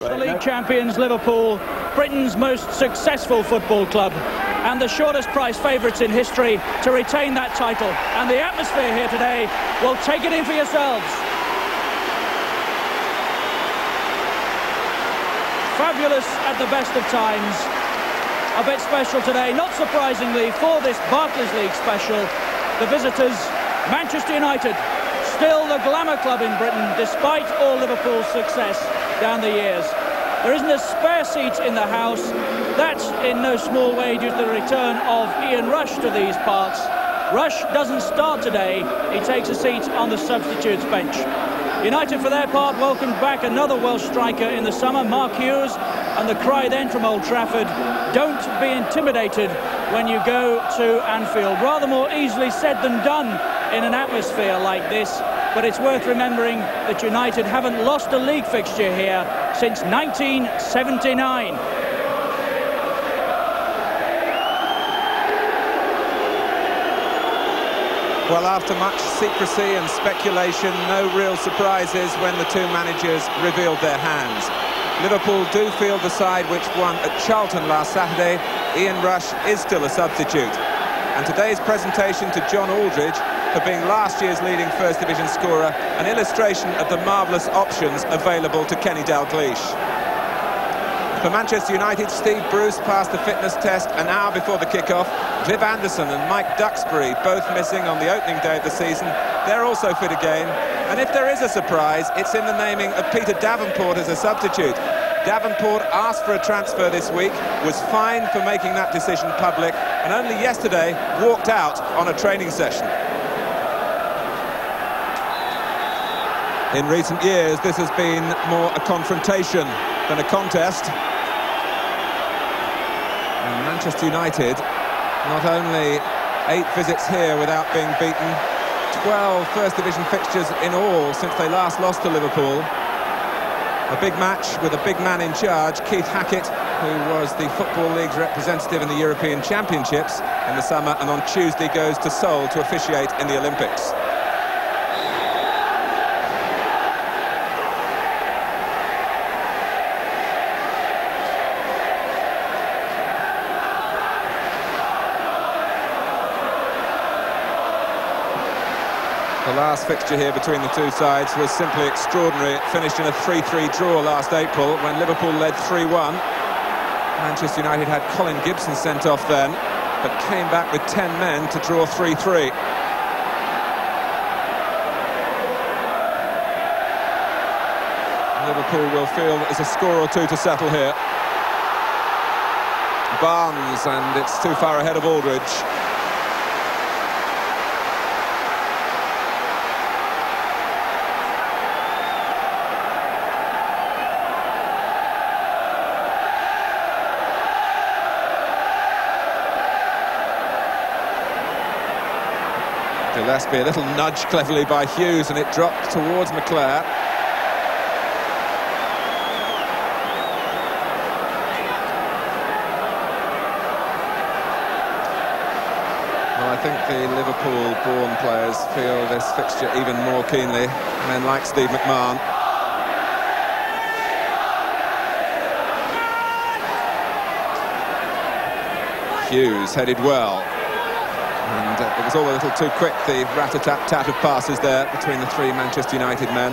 The league champions Liverpool, Britain's most successful football club, and the shortest price favourites in history to retain that title. And the atmosphere here today, will take it in for yourselves. Fabulous at the best of times. A bit special today, not surprisingly, for this Barclays League special. The visitors, Manchester United, still the glamour club in Britain, despite all Liverpool's success down the years. There isn't a spare seat in the house. That's in no small way due to the return of Ian Rush to these parts. Rush doesn't start today. He takes a seat on the substitutes bench. United, for their part, welcomed back another Welsh striker in the summer, Mark Hughes, and the cry then from Old Trafford, don't be intimidated when you go to Anfield. Rather more easily said than done in an atmosphere like this. But it's worth remembering that United haven't lost a league fixture here since 1979. Well, after much secrecy and speculation, no real surprises when the two managers revealed their hands. Liverpool do field the side which won at Charlton last Saturday. Ian Rush is still a substitute. And today's presentation to John Aldridge, for being last year's leading First Division scorer, an illustration of the marvellous options available to Kenny Dalglish. For Manchester United, Steve Bruce passed the fitness test an hour before the kick-off. Viv Anderson and Mike Duxbury, both missing on the opening day of the season, they're also fit again. And if there is a surprise, it's in the naming of Peter Davenport as a substitute. Davenport asked for a transfer this week, was fined for making that decision public, and only yesterday walked out on a training session. In recent years, this has been more a confrontation than a contest. And Manchester United, not only 8 visits here without being beaten, 12 First Division fixtures in all since they last lost to Liverpool. A big match with a big man in charge, Keith Hackett, who was the Football League's representative in the European Championships in the summer, and on Tuesday goes to Seoul to officiate in the Olympics. The last fixture here between the two sides was simply extraordinary. It finished in a 3-3 draw last April when Liverpool led 3-1. Manchester United had Colin Gibson sent off then, but came back with 10 men to draw 3-3. Liverpool will feel that there's a score or two to settle here. Barnes, and it's too far ahead of Aldridge. Gillespie, a little nudge cleverly by Hughes, and it dropped towards McClare. Well, I think the Liverpool-born players feel this fixture even more keenly. Men like Steve McMahon. Hughes headed well. And it was all a little too quick, the rat-a-tat-tat of passes there between the three Manchester United men.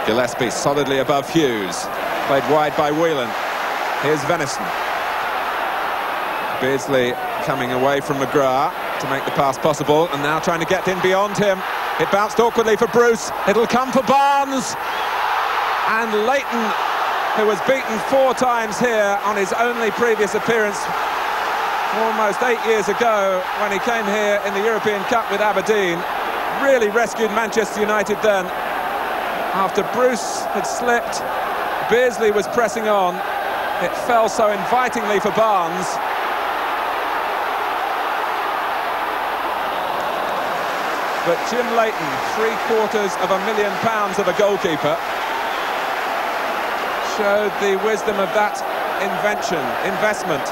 Gillespie solidly above Hughes. Played wide by Whelan. Here's Venison. Beardsley coming away from McGrath to make the pass possible, and now trying to get in beyond him. It bounced awkwardly for Bruce. It'll come for Barnes. And Leighton, who was beaten 4 times here on his only previous appearance almost 8 years ago when he came here in the European Cup with Aberdeen, really rescued Manchester United then. After Bruce had slipped, Beardsley was pressing on. It fell so invitingly for Barnes. But Jim Leighton, £750,000 of a goalkeeper, showed the wisdom of that investment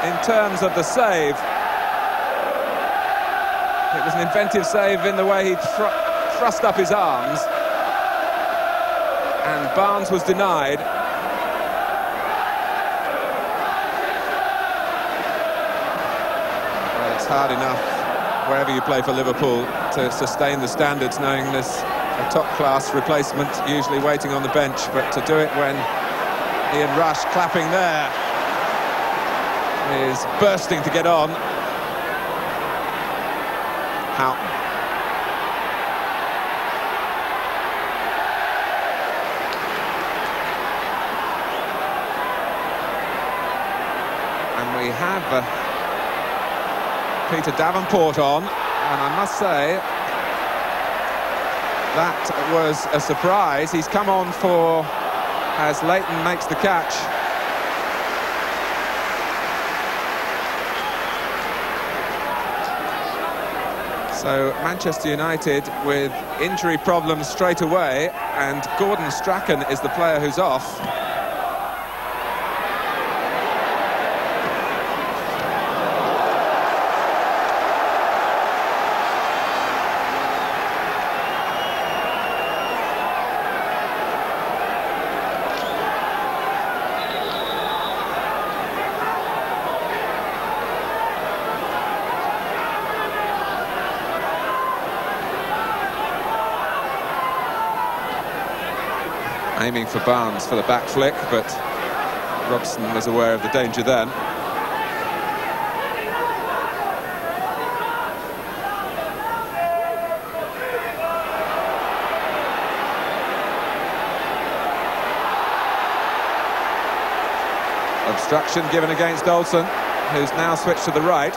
in terms of the save. It was an inventive save in the way he thrust up his arms, and Barnes was denied. Well, it's hard enough, wherever you play for Liverpool, to sustain the standards, knowing there's a top-class replacement usually waiting on the bench, but to do it when Ian Rush, clapping there, is bursting to get on. Houghton. And we have Peter Davenport on, and I must say that was a surprise. He's come on for, as Leighton makes the catch. So Manchester United with injury problems straight away, and Gordon Strachan is the player who's off. Aiming for Barnes for the back flick, but Robson was aware of the danger then. Obstruction given against Olsen, who's now switched to the right.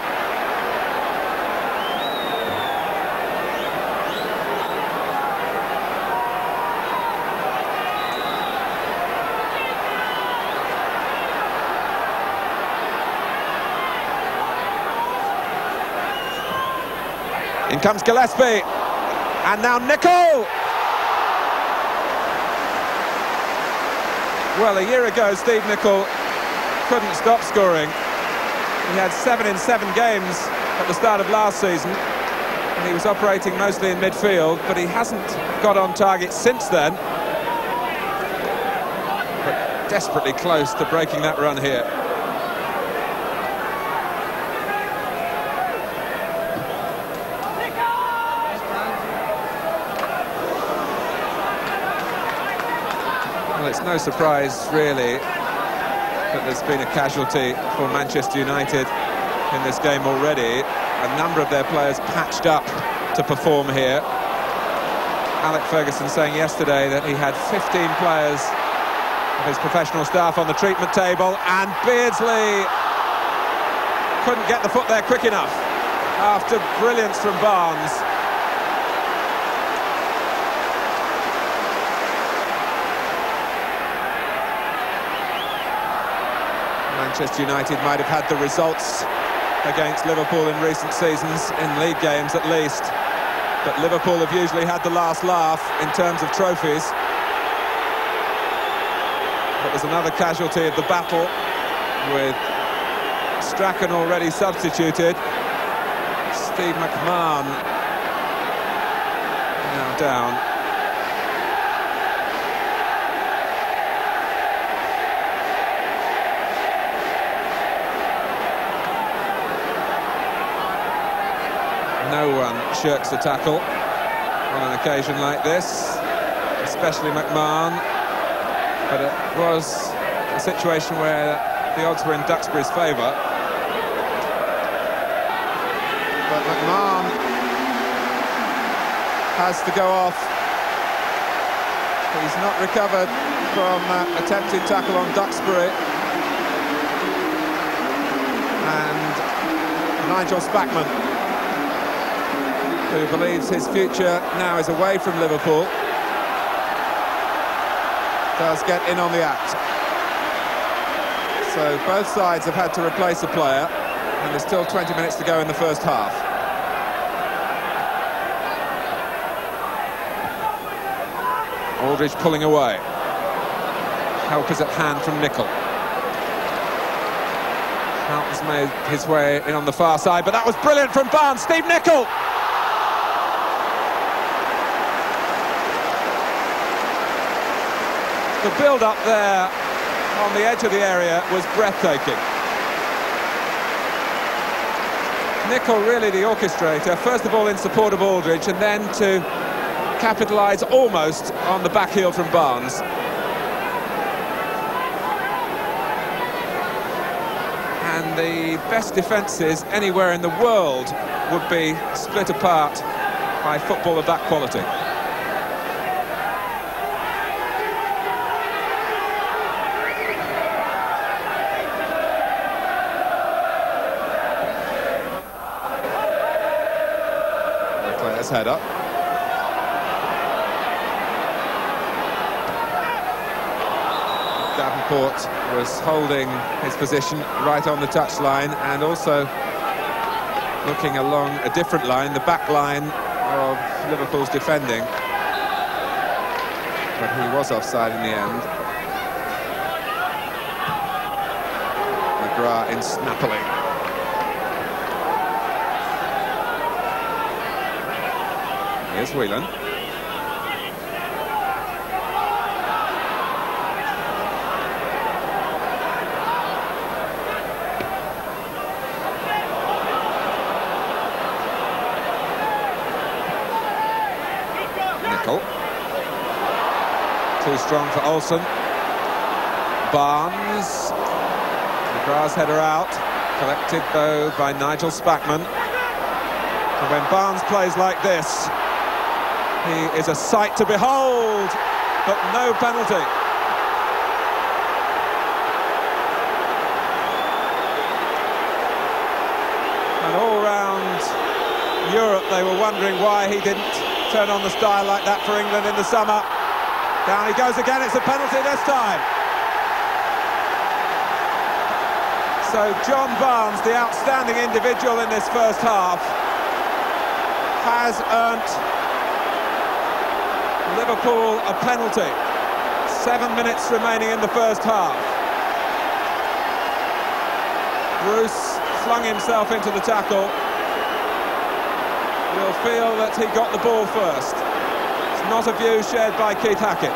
In comes Gillespie, and now Nicol! Well, a year ago, Steve Nicol couldn't stop scoring. He had 7 in 7 games at the start of last season, and he was operating mostly in midfield, but he hasn't got on target since then. But desperately close to breaking that run here. It's no surprise, really, that there's been a casualty for Manchester United in this game already. A number of their players patched up to perform here. Alec Ferguson saying yesterday that he had 15 players of his professional staff on the treatment table, and Beardsley couldn't get the foot there quick enough after brilliance from Barnes. Manchester United might have had the results against Liverpool in recent seasons, in league games at least, but Liverpool have usually had the last laugh in terms of trophies. But there's another casualty of the battle, with Strachan already substituted. Steve McMahon now down. No one shirks a tackle on an occasion like this, especially McMahon. But it was a situation where the odds were in Duxbury's favour. But McMahon has to go off. He's not recovered from attempted tackle on Duxbury. And Nigel Spackman, who believes his future now is away from Liverpool, does get in on the act. So both sides have had to replace a player, and there's still 20 minutes to go in the first half. Aldridge pulling away. Help is at hand from Nicol. Houghton's made his way in on the far side, but that was brilliant from Barnes. Steve Nicol! The build-up there on the edge of the area was breathtaking. Nicol really the orchestrator, first of all in support of Aldridge, and then to capitalise almost on the back heel from Barnes. And the best defences anywhere in the world would be split apart by football of that quality. Player's head up. Davenport was holding his position right on the touchline and also looking along a different line, the back line of Liverpool's defending. But he was offside in the end. McGrath in snappily. Here's Whelan. Nicol. Too strong for Olsen. Barnes. McGrath's header out. Collected though by Nigel Spackman. And when Barnes plays like this, he is a sight to behold, but no penalty. And all round Europe they were wondering why he didn't turn on the style like that for England in the summer. Down he goes again, it's a penalty this time. So John Barnes, the outstanding individual in this first half, has earned Liverpool a penalty. 7 minutes remaining in the first half. Bruce flung himself into the tackle. Will feel that he got the ball first. It's not a view shared by Keith Hackett.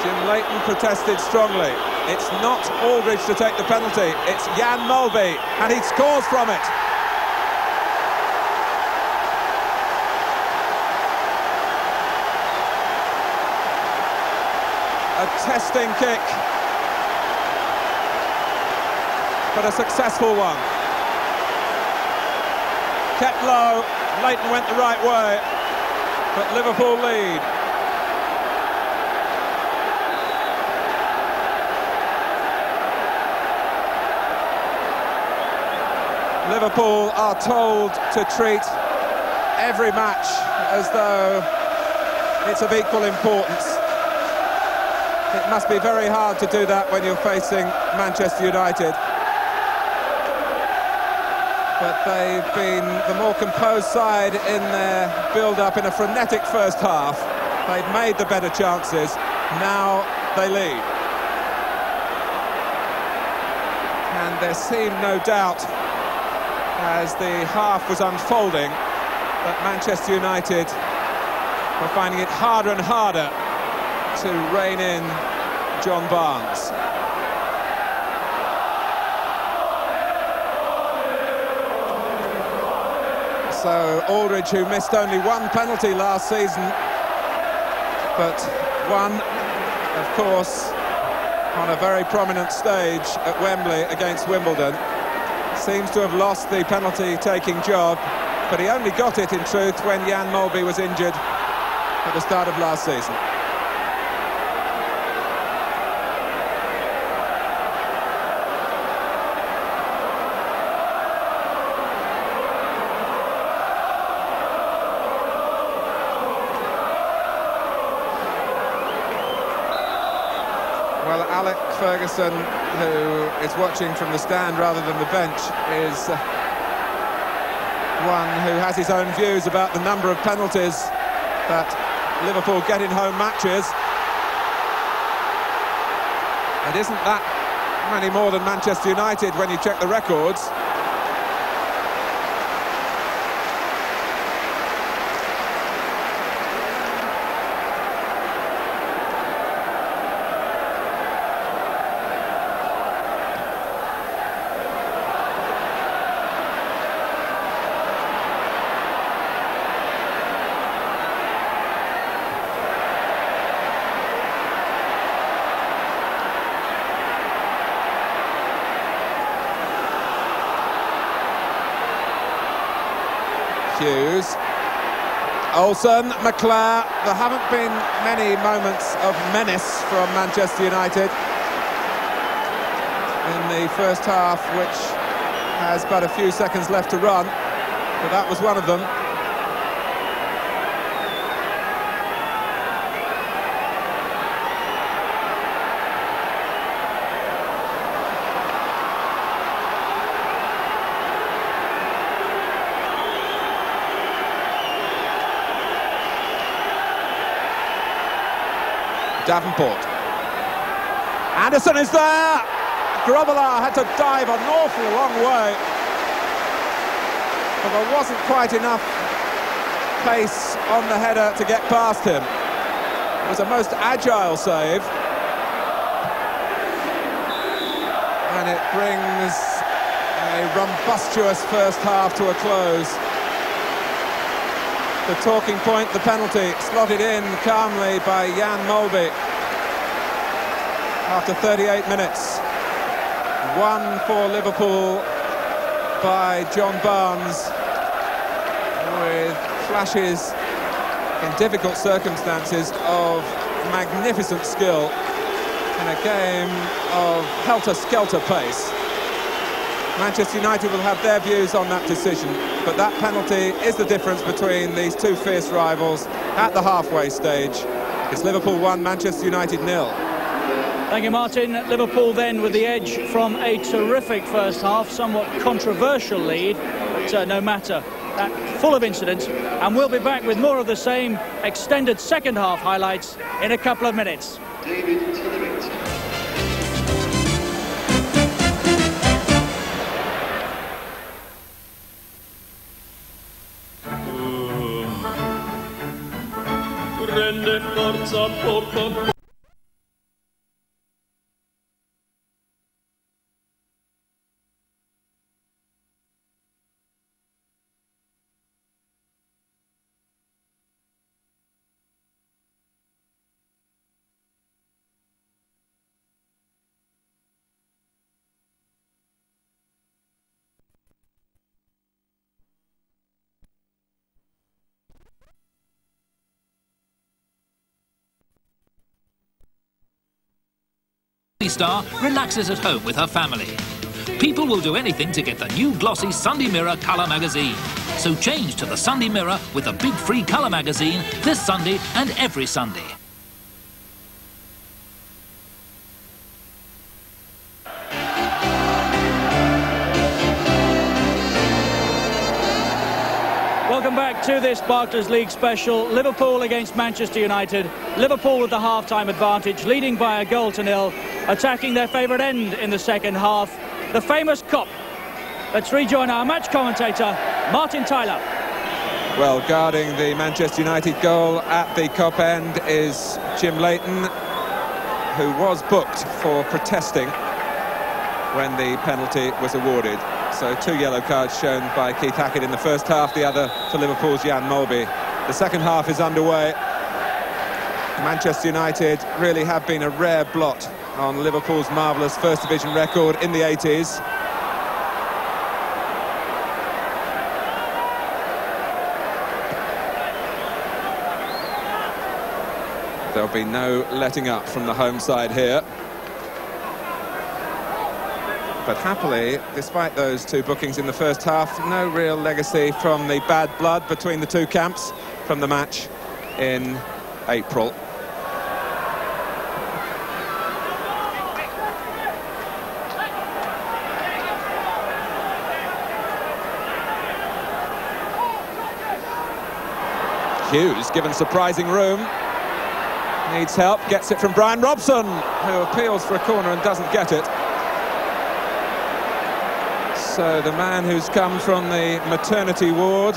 Jim Leighton protested strongly. It's not Aldridge to take the penalty, it's Jan Mulby, and he scores from it. A testing kick, but a successful one. Kept low, Leighton went the right way, but Liverpool lead. Liverpool are told to treat every match as though it's of equal importance. It must be very hard to do that when you're facing Manchester United. But they've been the more composed side in their build-up in a frenetic first half. They've made the better chances. Now they lead. And there seemed no doubt as the half was unfolding that Manchester United were finding it harder and harder to rein in John Barnes. So Aldridge, who missed only one penalty last season, but one, of course, on a very prominent stage at Wembley against Wimbledon, seems to have lost the penalty-taking job, but he only got it, in truth, when Jan Mulby was injured at the start of last season. Well, Alec Ferguson, who is watching from the stand rather than the bench, is one who has his own views about the number of penalties that Liverpool get in home matches. It isn't that many more than Manchester United when you check the records. Hughes, Olsen, McClare. There haven't been many moments of menace from Manchester United in the first half, which has but a few seconds left to run, but that was one of them. Davenport. Anderson is there! Grobbelaar had to dive an awful long way, but there wasn't quite enough pace on the header to get past him. It was a most agile save, and it brings a rumbustious first half to a close. The talking point, the penalty, slotted in calmly by Jan Molby after 38 minutes. One for Liverpool by John Barnes, with flashes in difficult circumstances of magnificent skill in a game of helter-skelter pace. Manchester United will have their views on that decision, but that penalty is the difference between these two fierce rivals at the halfway stage. It's Liverpool 1, Manchester United 0. Thank you, Martin. Liverpool then with the edge from a terrific first half, somewhat controversial lead, but no matter. That full of incidents, and we'll be back with more of the same extended second half highlights in a couple of minutes. Rende forza poco. Star relaxes at home with her family. People will do anything to get the new glossy Sunday Mirror colour magazine. So change to the Sunday Mirror with a big free colour magazine this Sunday and every Sunday. Welcome back to this Barclays League special. Liverpool against Manchester United. Liverpool with the half-time advantage, leading by a goal to nil, attacking their favourite end in the second half. The famous Kop. Let's rejoin our match commentator, Martin Tyler. Well, guarding the Manchester United goal at the Kop end is Jim Leighton, who was booked for protesting when the penalty was awarded. So 2 yellow cards shown by Keith Hackett in the first half, the other for Liverpool's Jan Molby. The second half is underway. Manchester United really have been a rare blot on Liverpool's marvellous First Division record in the 80s. There'll be no letting up from the home side here. But happily, despite those 2 bookings in the first half, no real legacy from the bad blood between the 2 camps from the match in April. Hughes given surprising room. Needs help, gets it from Brian Robson, who appeals for a corner and doesn't get it. So the man who's come from the maternity ward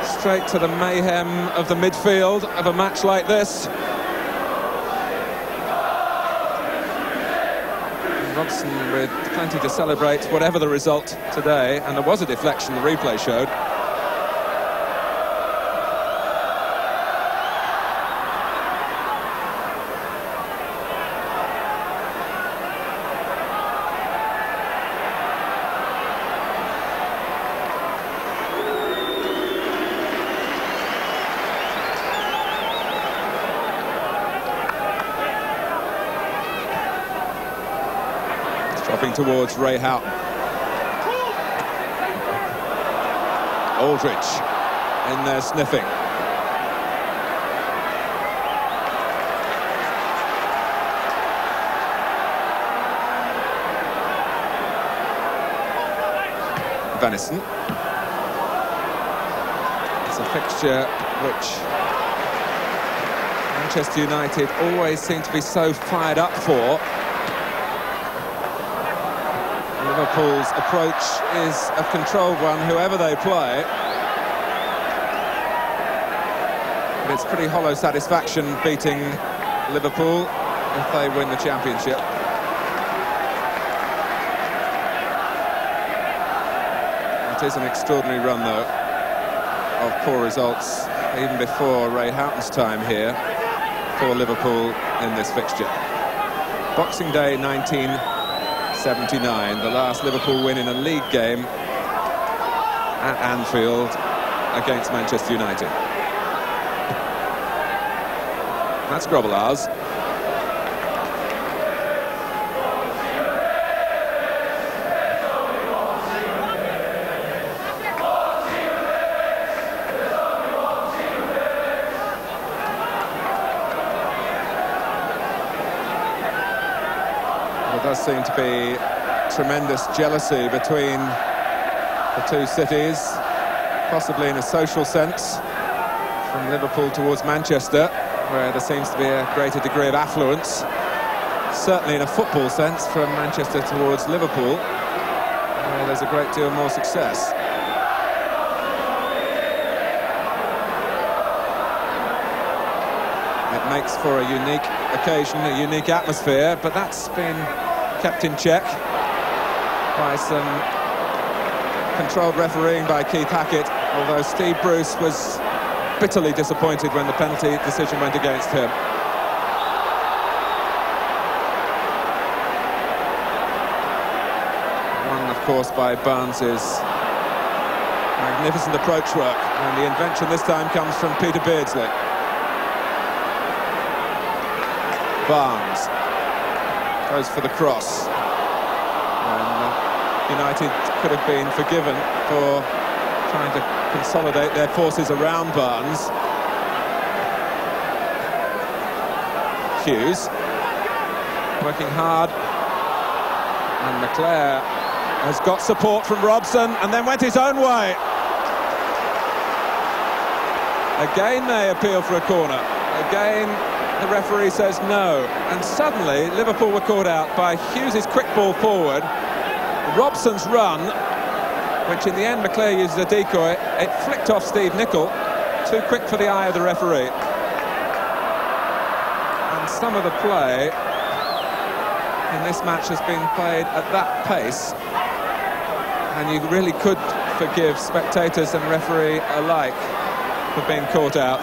straight to the mayhem of the midfield of a match like this. Robson with plenty to celebrate, whatever the result today, and there was a deflection the replay showed. Dropping towards Ray Houghton. Aldridge in there sniffing. Venison. It's a fixture which Manchester United always seem to be so fired up for. Liverpool's approach is a controlled one, whoever they play. But it's pretty hollow satisfaction beating Liverpool if they win the championship. It is an extraordinary run, though, of poor results, even before Ray Houghton's time here for Liverpool in this fixture. Boxing Day 1979, the last Liverpool win in a league game at Anfield against Manchester United. That's Grobbelaars. There does seem to be tremendous jealousy between the two cities, possibly in a social sense, from Liverpool towards Manchester, where there seems to be a greater degree of affluence. Certainly in a football sense, from Manchester towards Liverpool, where there's a great deal more success. It makes for a unique occasion, a unique atmosphere, but that's been kept in check by some controlled refereeing by Keith Hackett, although Steve Bruce was bitterly disappointed when the penalty decision went against him. Won, of course, by Barnes's magnificent approach work, and the invention this time comes from Peter Beardsley. Barnes goes for the cross, and United could have been forgiven for trying to consolidate their forces around Barnes. Hughes working hard, and McClare has got support from Robson and then went his own way. Again they appeal for a corner. Again the referee says no, and suddenly Liverpool were caught out by Hughes' quick ball forward, Robson's run, which in the end McClare uses a decoy. It flicked off Steve Nicol, too quick for the eye of the referee. And some of the play in this match has been played at that pace, and you really could forgive spectators and referee alike for being caught out.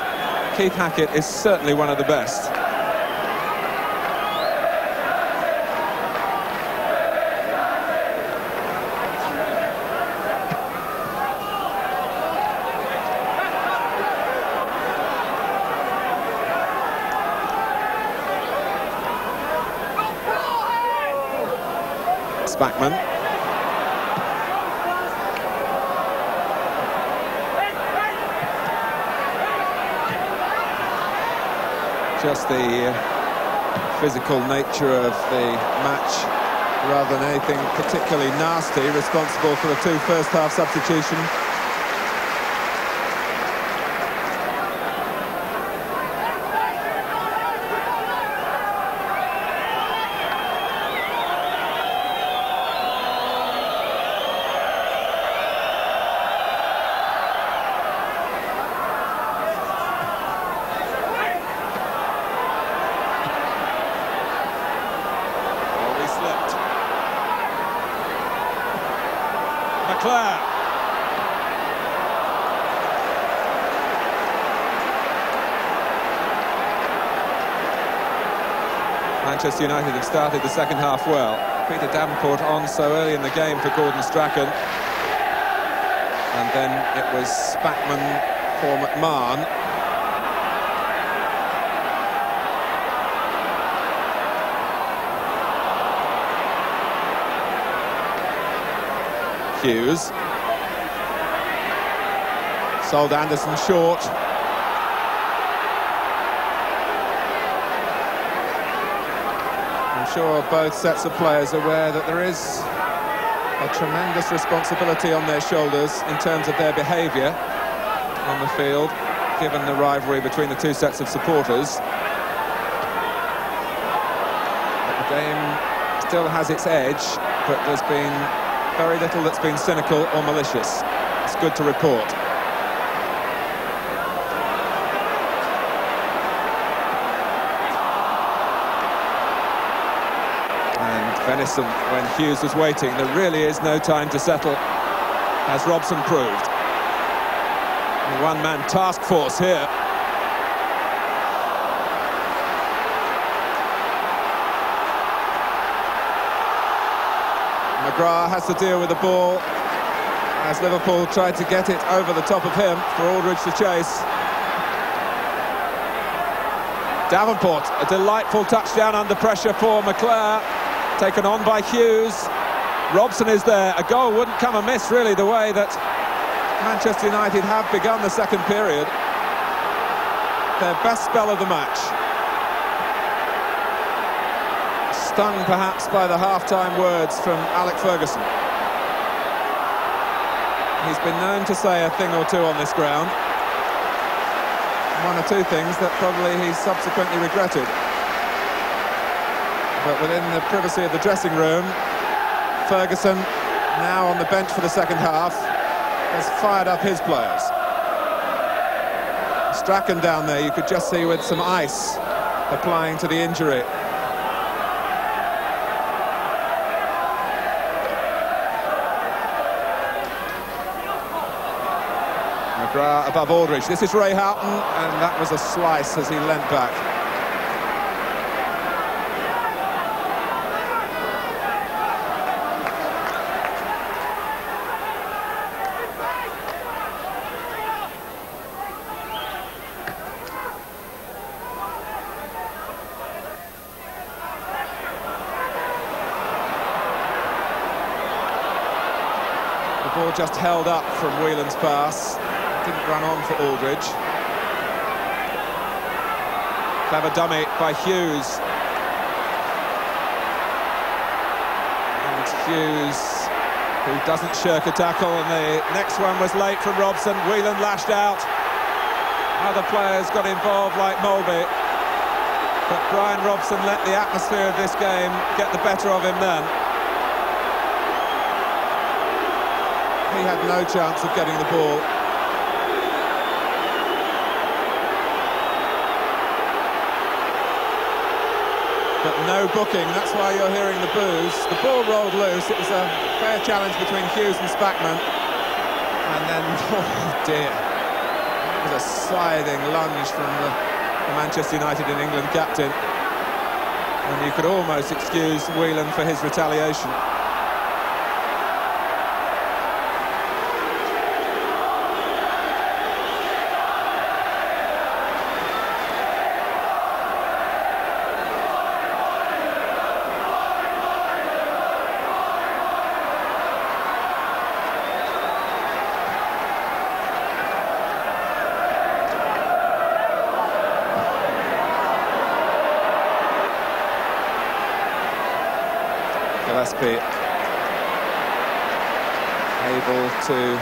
Keith Hackett is certainly one of the best. Spackman. Just the physical nature of the match, rather than anything particularly nasty, responsible for the two first-half substitutions. McClare. Manchester United have started the second half well. Peter Davenport on so early in the game for Gordon Strachan. And then it was Spackman for McMahon. Hughes. Sold Anderson short. I'm sure both sets of players are aware that there is a tremendous responsibility on their shoulders in terms of their behaviour on the field, given the rivalry between the two sets of supporters. But the game still has its edge, but there's been very little that's been cynical or malicious. It's good to report. And Venison, when Hughes was waiting, there really is no time to settle, as Robson proved. A one-man task force here. McGrath has to deal with the ball as Liverpool tried to get it over the top of him for Aldridge to chase. Davenport, a delightful touchdown under pressure for McClare, taken on by Hughes. Robson is there. A goal wouldn't come amiss, really, the way that Manchester United have begun the second period. Their best spell of the match. Stung perhaps by the half-time words from Alec Ferguson. He's been known to say a thing or two on this ground. One or two things that probably he's subsequently regretted. But within the privacy of the dressing room, Ferguson, now on the bench for the second half, has fired up his players. Strachan down there, you could just see with some ice applying to the injury. McGrath above Aldridge. This is Ray Houghton, and that was a slice as he leant back. The ball just held up from Whelan's pass. Didn't run on for Aldridge. Clever dummy by Hughes. And Hughes, who doesn't shirk a tackle, and the next one was late from Robson. Whelan lashed out. Other players got involved, like Mulby. But Brian Robson let the atmosphere of this game get the better of him then. He had no chance of getting the ball. But no booking, that's why you're hearing the boos. The ball rolled loose. It was a fair challenge between Hughes and Spackman. And then, oh dear, it was a sliding lunge from the Manchester United in England captain. And you could almost excuse Whelan for his retaliation. Gillespie able to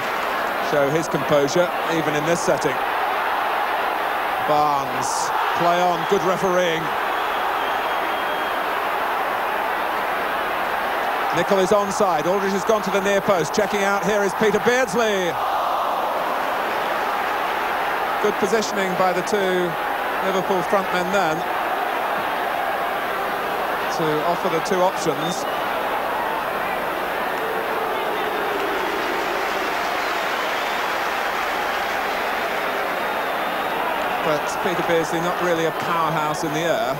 show his composure even in this setting. Barnes, play on, good refereeing. Nicol is onside. Aldridge has gone to the near post. Checking out here is Peter Beardsley. Good positioning by the two Liverpool frontmen then to offer the two options. but Peter Beardsley not really a powerhouse in the air.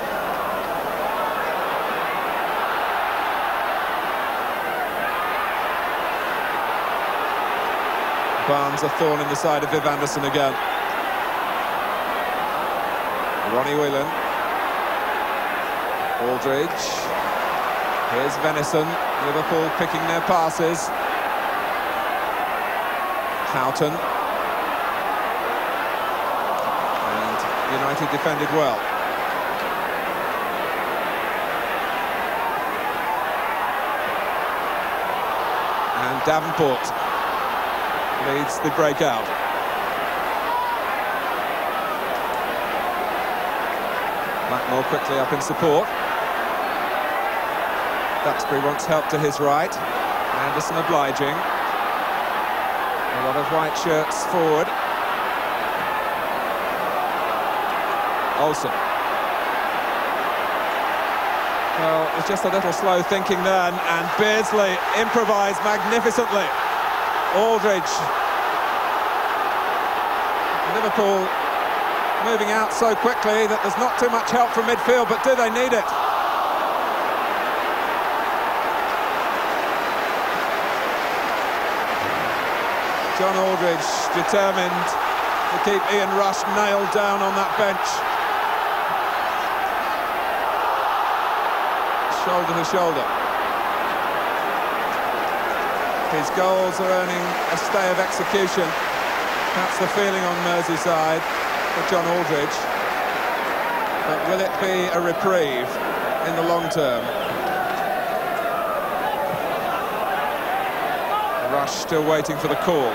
Barnes a thorn in the side of Viv Anderson again. Ronnie Whelan. Aldridge. Here's Venison. Liverpool picking their passes. Houghton. And United defended well. And Davenport leads the breakout. Blackmore quickly up in support. Duxbury wants help to his right. Anderson obliging. A lot of white shirts forward. Olsen. Well, it's just a little slow thinking then, and Beardsley improvised magnificently. Aldridge. Liverpool moving out so quickly that there's not too much help from midfield, but do they need it? John Aldridge determined to keep Ian Rush nailed down on that bench. Shoulder to shoulder. His goals are earning a stay of execution. That's the feeling on Merseyside for John Aldridge. But will it be a reprieve in the long term? Rush still waiting for the call.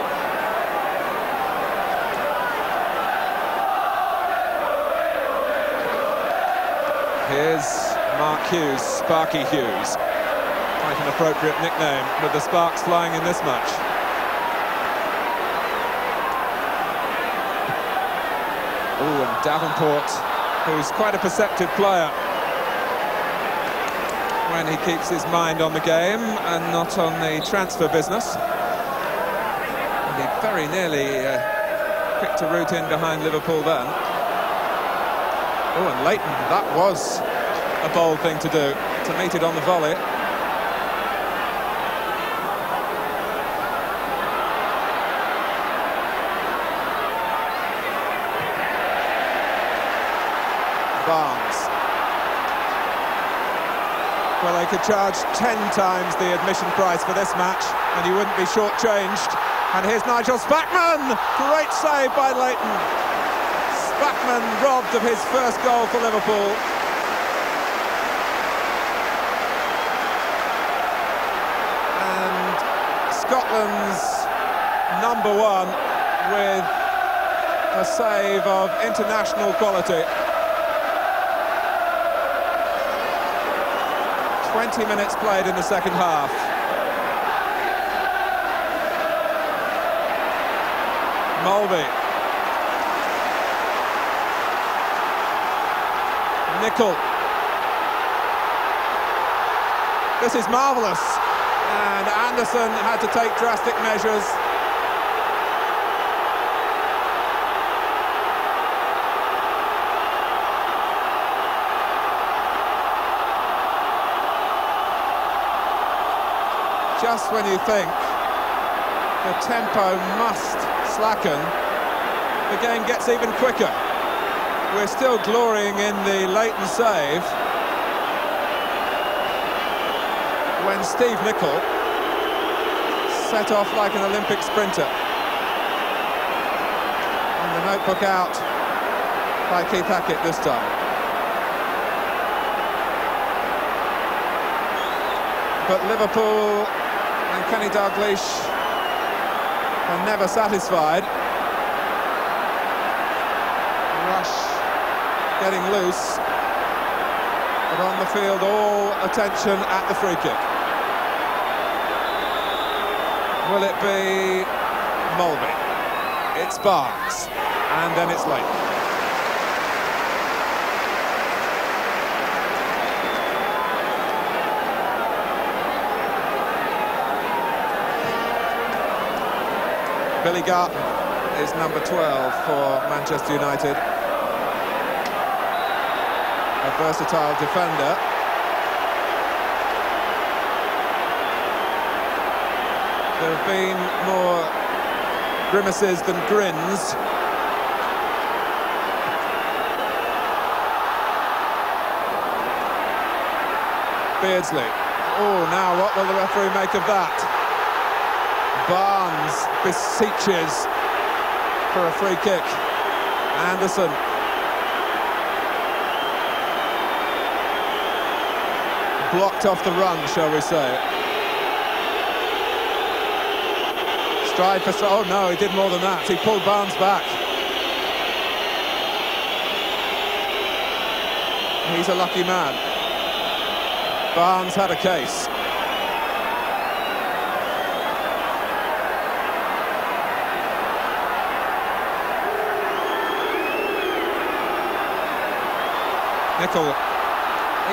Here's Mark Hughes, Sparky Hughes. Quite an appropriate nickname, with the sparks flying in this match. Oh, and Davenport, who's quite a perceptive player when he keeps his mind on the game and not on the transfer business. And he very nearly picked a route in behind Liverpool then. Oh, and Leighton, that was a bold thing to do, to meet it on the volley. Barnes. Well, they could charge 10 times the admission price for this match, and he wouldn't be shortchanged. And here's Nigel Spackman! Great save by Leighton. Spackman robbed of his first goal for Liverpool. And Scotland's #1 with a save of international quality. 20 minutes played in the second half. Mulvey. Nicol. This is marvellous. And Anderson had to take drastic measures. Just when you think the tempo must slacken, the game gets even quicker. We're still glorying in the Leighton save when Steve Nicol set off like an Olympic sprinter. And the notebook out by Keith Hackett this time. But Liverpool and Kenny Dalglish are never satisfied. Rush getting loose, but on the field all attention at the free kick. Will it be Mulvey? It's Barnes, and then it's Leighton. Billy Garton is number 12 for Manchester United. a versatile defender. There have been more grimaces than grins. Beardsley. Oh, now what will the referee make of that? Barnes beseeches for a free kick. Anderson. Blocked off the run, shall we say. Stride for... Oh, no, he did more than that. He pulled Barnes back. He's a lucky man. Barnes had a case. Nicol,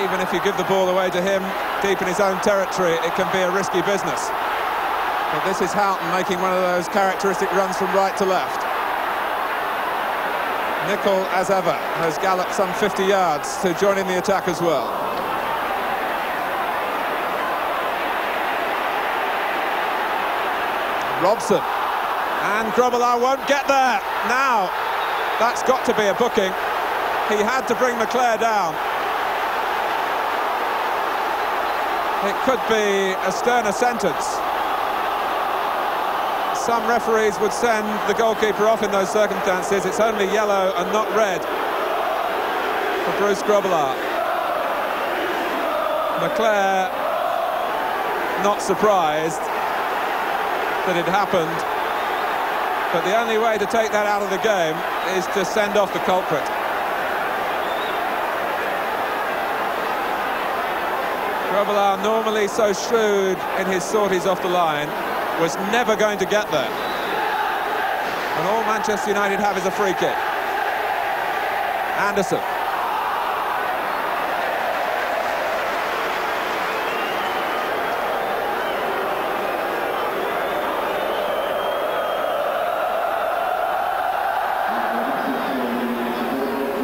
even if you give the ball away to him deep in his own territory, it can be a risky business. But this is Houghton making one of those characteristic runs from right to left. Nicol, as ever, has galloped some 50 yards to join in the attack as well. Robson, and Grobbelaar won't get there. Now, that's got to be a booking. He had to bring McClare down. It could be a sterner sentence. Some referees would send the goalkeeper off in those circumstances. It's only yellow and not red for Bruce Grobbelaar. McClare not surprised that it happened, but the only way to take that out of the game is to send off the culprit. Grobbelaar, normally so shrewd in his sorties off the line, was never going to get there. And all Manchester United have is a free kick. Anderson.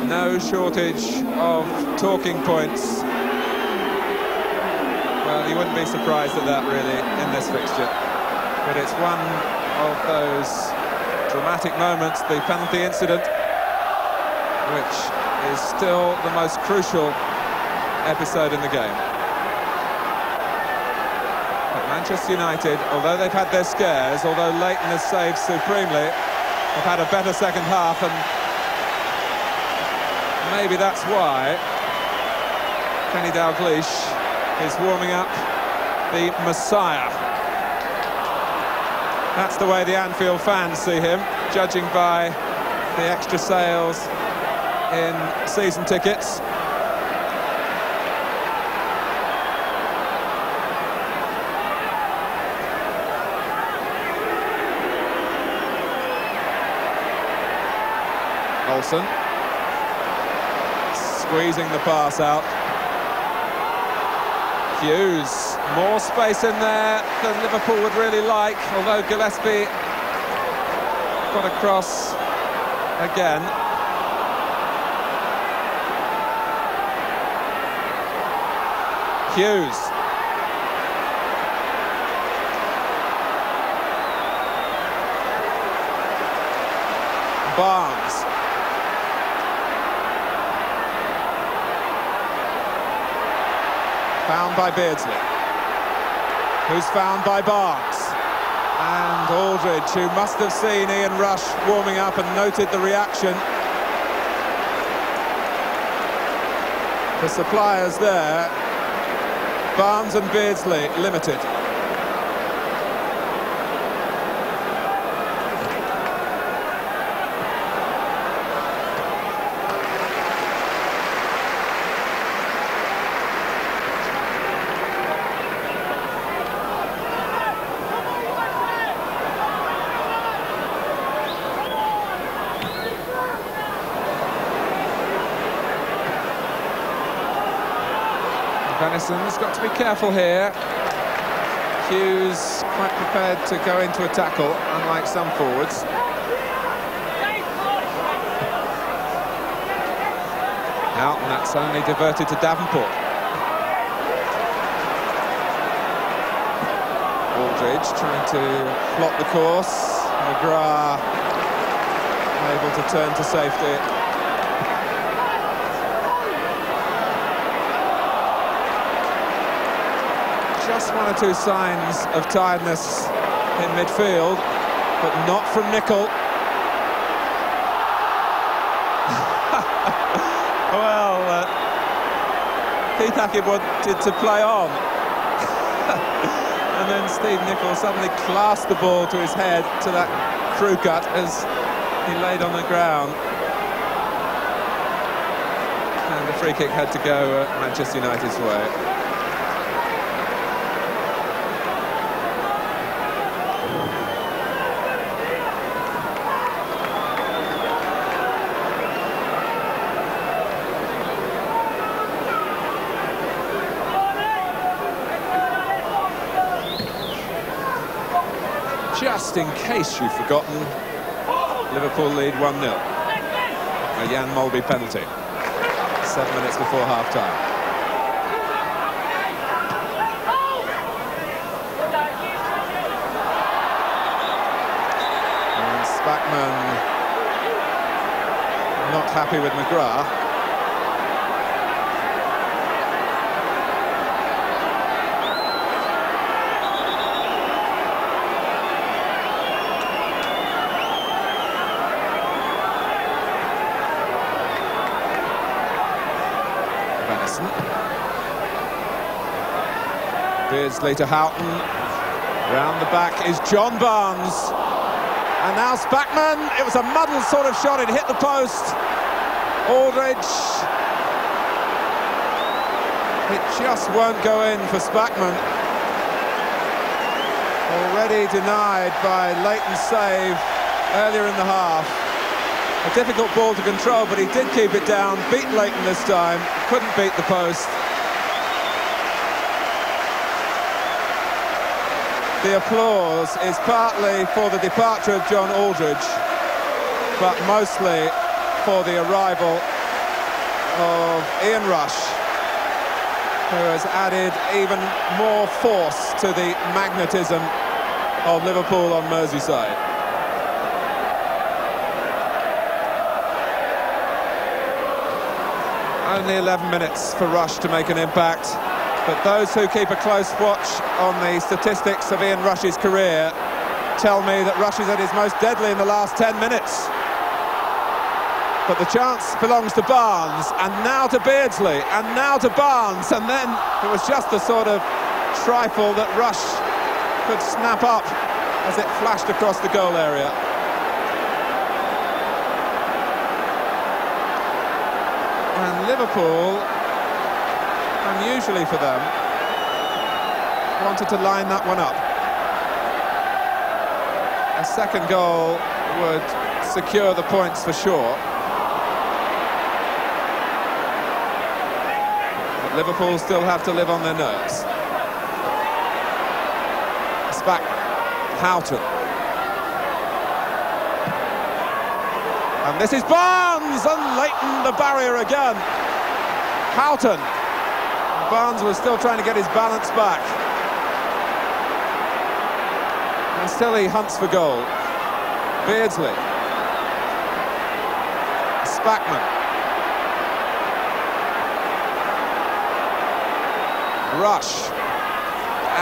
No shortage of talking points. Well, you wouldn't be surprised at that, really, in this fixture. But it's one of those dramatic moments, the penalty incident, which is still the most crucial episode in the game. But Manchester United, although they've had their scares, although Leighton has saved supremely, have had a better second half, and maybe that's why Kenny Dalglish is warming up the Messiah. That's the way the Anfield fans see him, judging by the extra sales in season tickets. Olsen squeezing the pass out. Hughes, more space in there than Liverpool would really like, although Gillespie got across again. Hughes. Barnes. Found by Beardsley, who's found by Barnes. And Aldridge, who must have seen Ian Rush warming up and noted the reaction. The suppliers there, Barnes and Beardsley, limited. Venison's got to be careful here. Hughes quite prepared to go into a tackle, unlike some forwards. Houghton at It's only diverted to Davenport. Aldridge trying to plot the course. McGrath able to turn to safety. Just one or two signs of tiredness in midfield, but not from Nicol. Well, Keith Hackett wanted to play on. And then Steve Nicol suddenly clasped the ball to his head to that through cut as he laid on the ground. And the free kick had to go Manchester United's way. Just in case you've forgotten, Liverpool lead 1-0. A Jan Molby penalty. 7 minutes before half-time. And Spackman not happy with McGrath. Beardsley to Houghton. Round the back is John Barnes. And now Spackman. It was a muddled sort of shot. It hit the post. Aldridge. It just won't go in for Spackman. Already denied by Leighton's save earlier in the half. A difficult ball to control, but he did keep it down. Beat Leighton this time. Couldn't beat the post. The applause is partly for the departure of John Aldridge, but mostly for the arrival of Ian Rush, who has added even more force to the magnetism of Liverpool on Merseyside. Only 11 minutes for Rush to make an impact. But those who keep a close watch on the statistics of Ian Rush's career tell me that Rush is at his most deadly in the last 10 minutes. But the chance belongs to Barnes, and now to Beardsley, and now to Barnes, and then it was just the sort of trifle that Rush could snap up as it flashed across the goal area. And Liverpool, unusually for them, wanted to line that one up. A second goal would secure the points for sure. But Liverpool still have to live on their nerves. It's back, Houghton. And this is Barnes, and Leighton the barrier again. Houghton. Barnes was still trying to get his balance back. And still he hunts for goal. Beardsley. Spackman. Rush.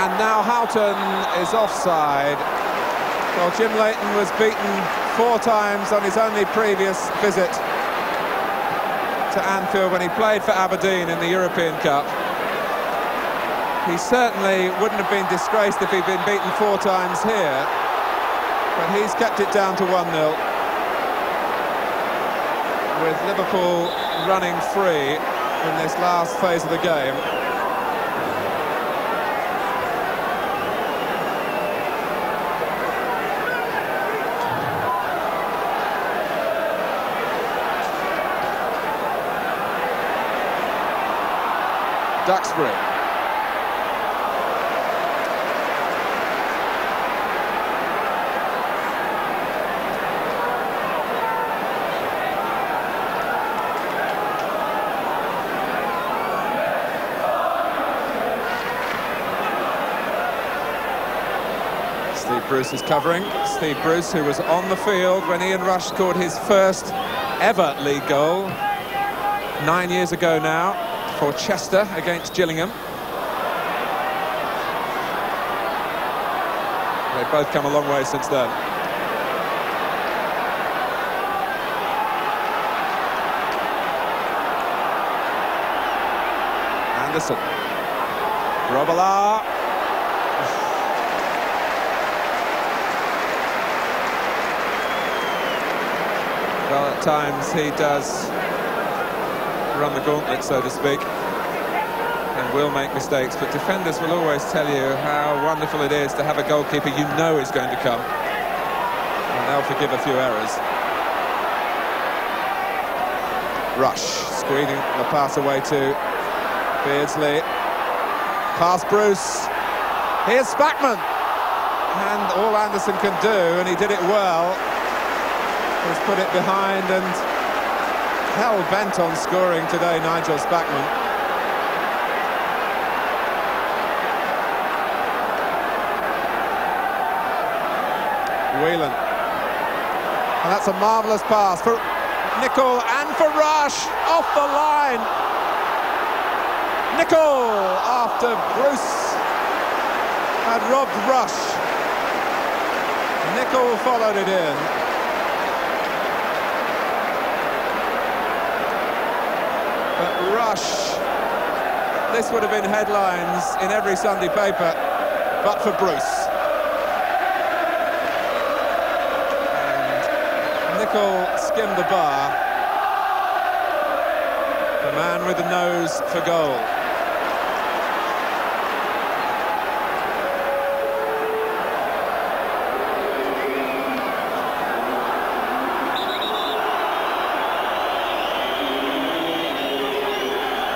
And now Houghton is offside. Well, Jim Leighton was beaten 4 times on his only previous visit to Anfield when he played for Aberdeen in the European Cup. He certainly wouldn't have been disgraced if he'd been beaten 4 times here, but he's kept it down to 1-0, with Liverpool running free in this last phase of the game. Duxbury. Bruce is covering. Steve Bruce, who was on the field when Ian Rush scored his first ever league goal 9 years ago now for Chester against Gillingham. They've both come a long way since then. Anderson. Robillard. Well, at times he does run the gauntlet, so to speak, and will make mistakes, but defenders will always tell you how wonderful it is to have a goalkeeper you know is going to come, and they'll forgive a few errors. Rush squeezing the pass away to Beardsley. Past Bruce. Here's Spackman, and all Anderson can do, and he did it well, is put it behind, and hell-bent on scoring today, Nigel Spackman. Whelan. And that's a marvellous pass for Nicol and for Rush, off the line. Nicol, after Bruce had robbed Rush. Nicol followed it in. But Rush, this would have been headlines in every Sunday paper, but for Bruce. And Nicol skimmed the bar. The man with the nose for goal.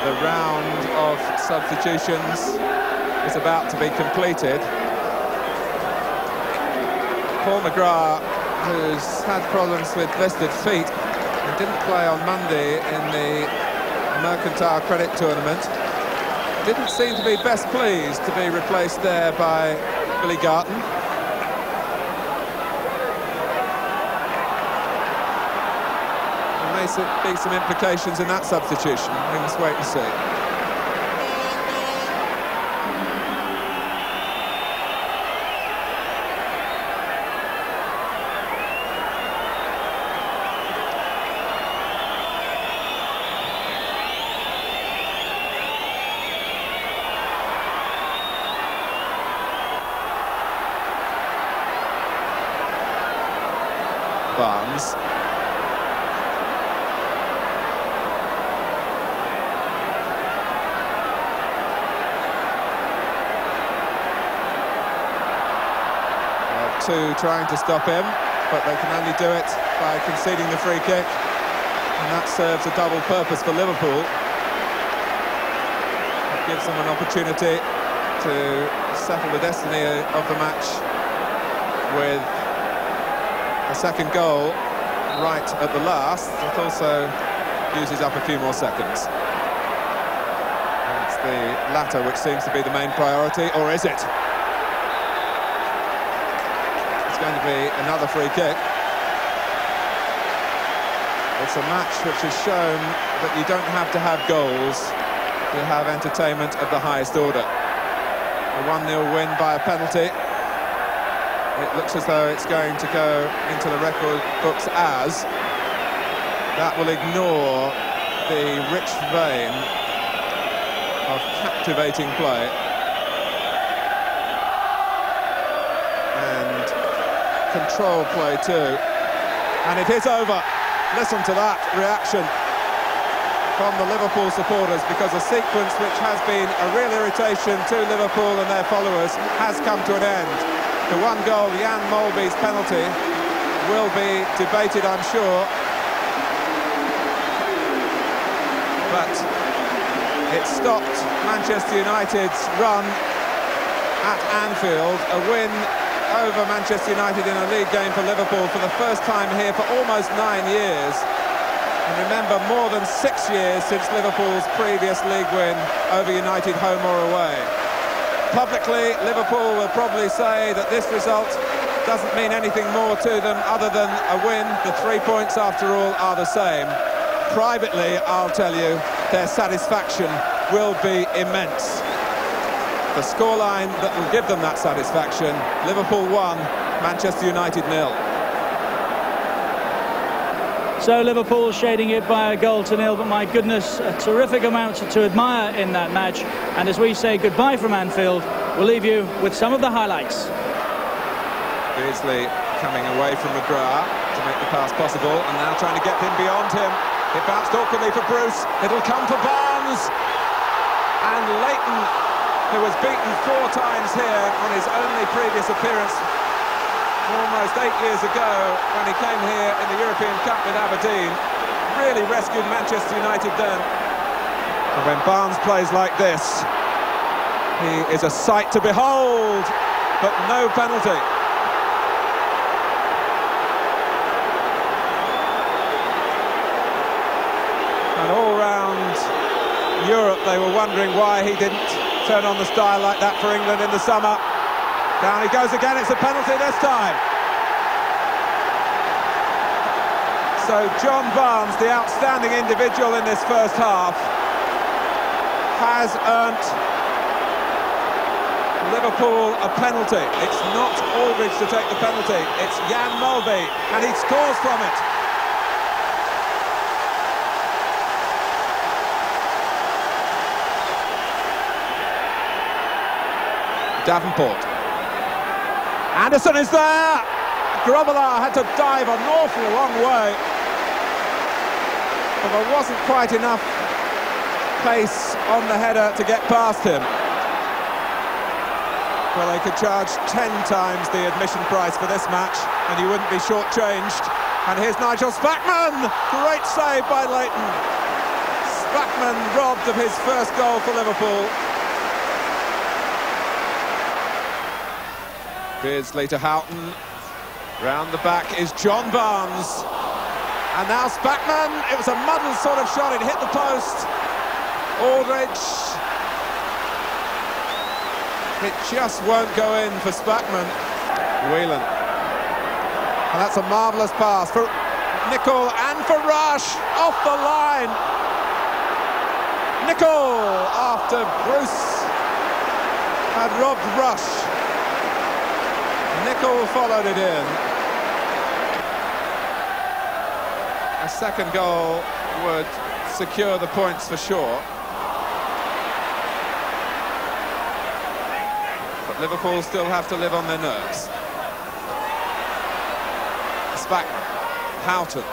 The round of substitutions is about to be completed. Paul McGrath, who's had problems with blistered feet and didn't play on Monday in the Mercantile Credit Tournament, didn't seem to be best pleased to be replaced there by Billy Garton. There may be some implications in that substitution. We must wait and see. Barnes. Two trying to stop him, but they can only do it by conceding the free kick, and that serves a double purpose for Liverpool. It gives them an opportunity to settle the destiny of the match with a second goal right at the last. It also uses up a few more seconds. And it's the latter which seems to be the main priority, or is it? It's going to be another free kick. It's a match which has shown that you don't have to have goals to have entertainment of the highest order. A 1-0 win by a penalty. It looks as though it's going to go into the record books as. That will ignore the rich vein of captivating play. Control play too, and it is over. Listen to that reaction from the Liverpool supporters, because a sequence which has been a real irritation to Liverpool and their followers has come to an end. The one goal, Jan Molby's penalty, will be debated, I'm sure, but it stopped Manchester United's run at Anfield, a win over Manchester United in a league game for Liverpool for the first time here for almost 9 years. And remember, more than 6 years since Liverpool's previous league win over United, home or away. Publicly, Liverpool will probably say that this result doesn't mean anything more to them other than a win. The 3 points, after all, are the same. Privately, I'll tell you, their satisfaction will be immense. The scoreline that will give them that satisfaction: Liverpool 1, Manchester United 0. So Liverpool shading it by a goal to 0, but my goodness, a terrific amount to admire in that match. And as we say goodbye from Anfield, we'll leave you with some of the highlights. Beardsley coming away from McGrath to make the pass possible, and now trying to get him beyond him. It bounced awkwardly for Bruce. It'll come for Barnes. And Leighton, who was beaten 4 times here on his only previous appearance almost 8 years ago when he came here in the European Cup with Aberdeen, really rescued Manchester United then. And when Barnes plays like this, he is a sight to behold, but no penalty. And all round Europe they were wondering why he didn't turn on the style like that for England in the summer. Down he goes again, it's a penalty this time. So John Barnes, the outstanding individual in this first half, has earned Liverpool a penalty. It's not Aldridge to take the penalty, it's Jan Mulby, and he scores from it. Davenport. Anderson is there! Grobbelaar had to dive an awful long way. But there wasn't quite enough pace on the header to get past him. Well, they could charge 10 times the admission price for this match, and you wouldn't be shortchanged. And here's Nigel Spackman! Great save by Leighton. Spackman robbed of his first goal for Liverpool. Beardsley to Houghton. Round the back is John Barnes. And now Spackman. It was a muddled sort of shot. It hit the post. Aldridge. It just won't go in for Spackman. Whelan. And that's a marvellous pass for Nicol and for Rush. Off the line. Nicol after Bruce had robbed Rush. Nicol followed it in. A second goal would secure the points for sure. But Liverpool still have to live on their nerves. Spackman, Houghton.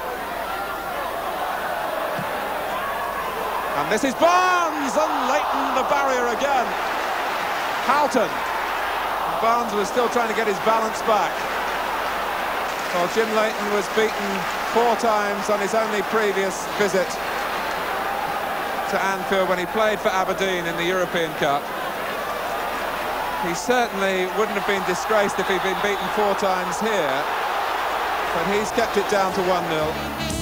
And this is Barnes, and Leighton the barrier again. Houghton. Barnes was still trying to get his balance back. Well, Jim Leighton was beaten 4 times on his only previous visit to Anfield when he played for Aberdeen in the European Cup. He certainly wouldn't have been disgraced if he'd been beaten 4 times here, but he's kept it down to 1-0.